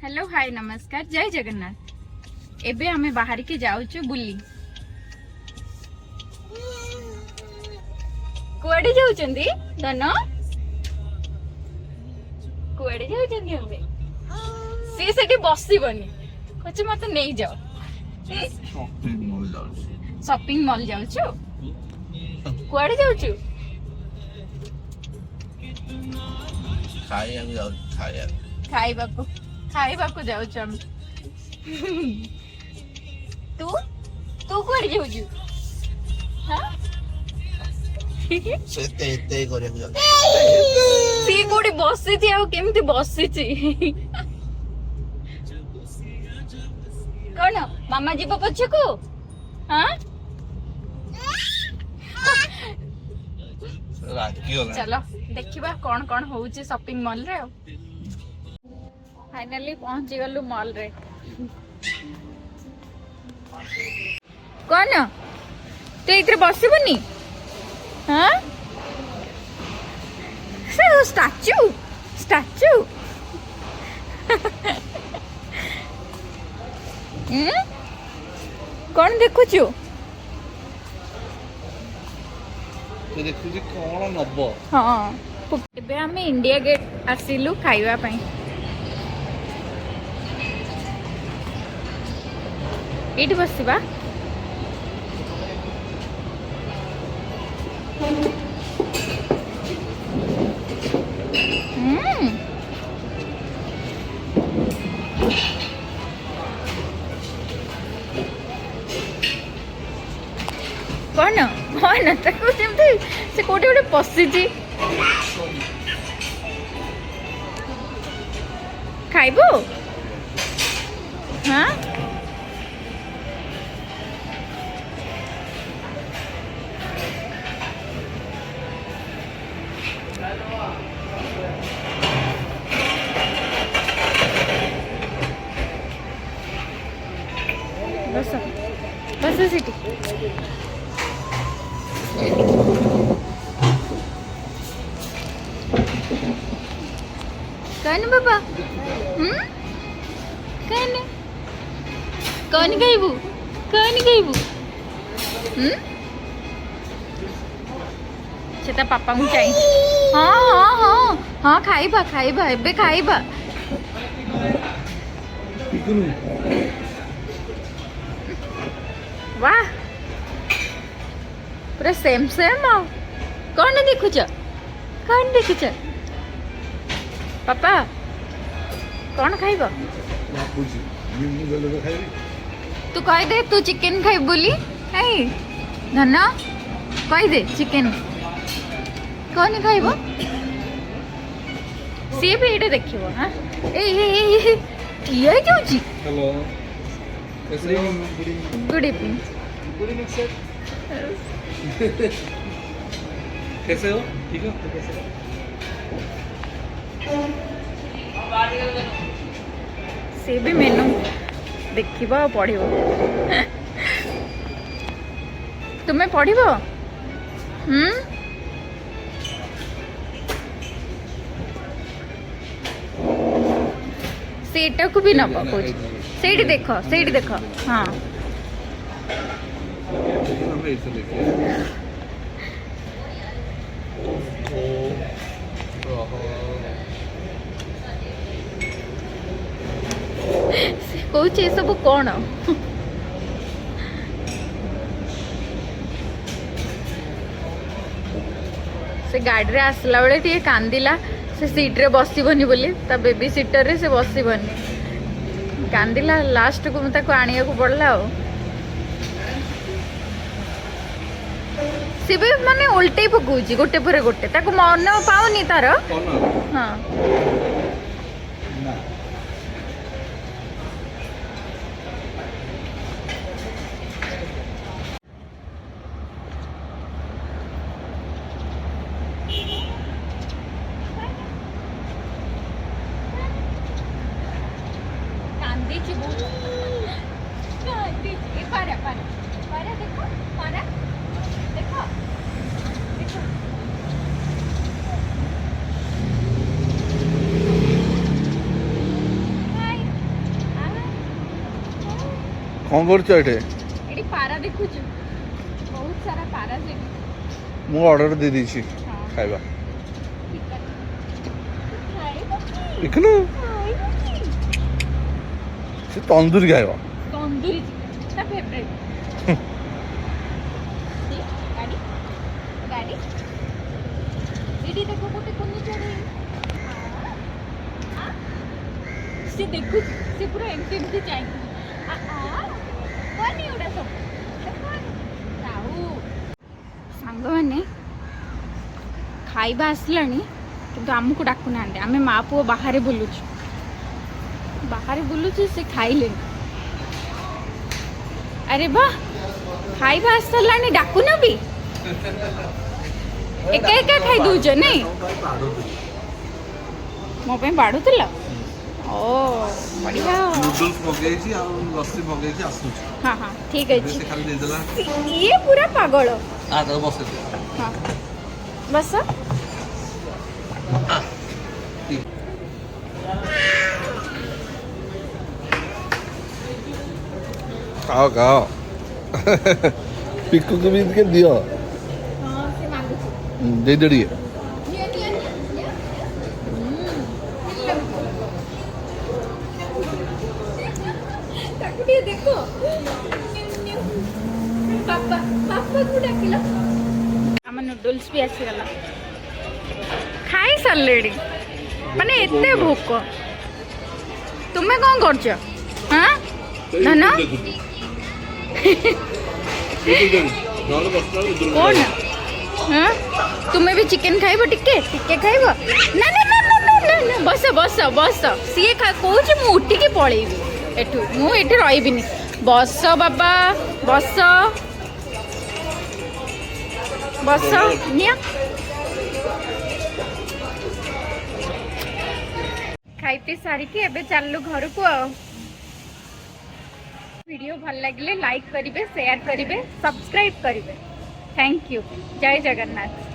Hello hi नमस्कार जय जगन्नाथ। एबे हमें बाहर के जाऊचु बुली। कुआडे जाउचंदी धन कुआडे जाउचंदी हमें सी सेठी बसिबनी कछ मते नहीं जाओ शॉपिंग मॉल जाउचु कुआडे जाउचु खाइबाकू जाउचु हम तू तू कुआडे जाउचु हां सी कोडी बसिछि आ केमति बसिछि कोन मामा जीव पछकू हां चलो देखिबा कौन कौन होउछि शॉपिंग मॉल रे। फाइनली पहुंच गलु मॉल रे। कौन तू इधर बसिबनी हाँ स्टैचू स्टैचू कौन देखुचु देखुची कौन नब हाँ एबे हम इंडिया गेट आसिलु खाइबा पई एठी बसिबा कौन कौन ताको सेमती से कोटे कोटे पसिची खाइबो हाँ बस बस सीटी कौन बाबा कौन कौन खाइबू कौन खाइबू सेटा पापा को चाहिए हाँ हाँ हाँ हाँ खाइबा खाइबा एबे खाइबा वाह पूरा सेम सेम आ कौन देखुच पापा कौन खाइबा तू कह दे तू चिकन खाइ बोली है धन कह दे चिकन कौन खाइबो सी भी एटा देखिबो हां ए ठिया जाउची हेलो गुड इवनिंग सर कैसे हो ठीक हो कैसे हो से भी मेनू देखिबो आ पढ़िबो तुम्हें पढ़िबो सेटा को भी नब कौच सेठी देख हाँ कौच ये सब कौन से गाड़ी रे आसला बेले टी कांदिला से सीट रे बसिबनी बोली ता बेबी सीटर रे से बसिबनी कांदिला लास्ट को मत आनिया को पड़ला सी भी माने उल्टे पकाउची गोटे पर गोटे ताको मन पाउनी तार हाँ देखो कौन कर एडी पारा देखुछु बहुत सारा पारा से मु ऑर्डर दे दी छी हां खाइबा खाइबा इखनो से तंदूरी खाइबा तंदूरी चिकन ता फेवरेट गाड़ी गाड़ी एडी देखो गोटे कोनी चढ़े से देखु से पूरा एमटी एमटी चाहिए कोनी उड़ा सब ताऊ सांग माने खाइबा आसलानी किंतु आमको डाकू ना आमे माँ पुओ बाहर बुलुछु से खाइले अरे बा खाइबा आसलानी डाकू ना भी एका एका खाई दउछ नहीं मो पे बाडुतला ओ बढ़िया नूडल्स मगेई छी आ लस्सी मगेई छी आसु छी हां हां ठीक है से खाली दे देला ये पूरा पागल आ तो बस दे हां बस खाओ खाओ पिक्कू को भी के दियो हां से मांगू दे दे दिए देखो पापा पापा को डाकिला हम नूडल्स भी आसी गला खाई सालेडी माने एते भूख तुम्हें कौन करछ हां ना कौन हाँ तुम्हें भी चिकन खाइबो टिके टिके खाइबो ना ना ना ना ना ना बस बस बस सी कहूँ मु उठिकी पळेबी एठू मु एठी रहिबिनी बस बाबा बस बस निया खाई पी सारिकी एबे चलु घर को वीडियो भल लगे लाइक करिवे शेयर करिवे सब्सक्राइब करिवे थैंक यू जय जगन्नाथ।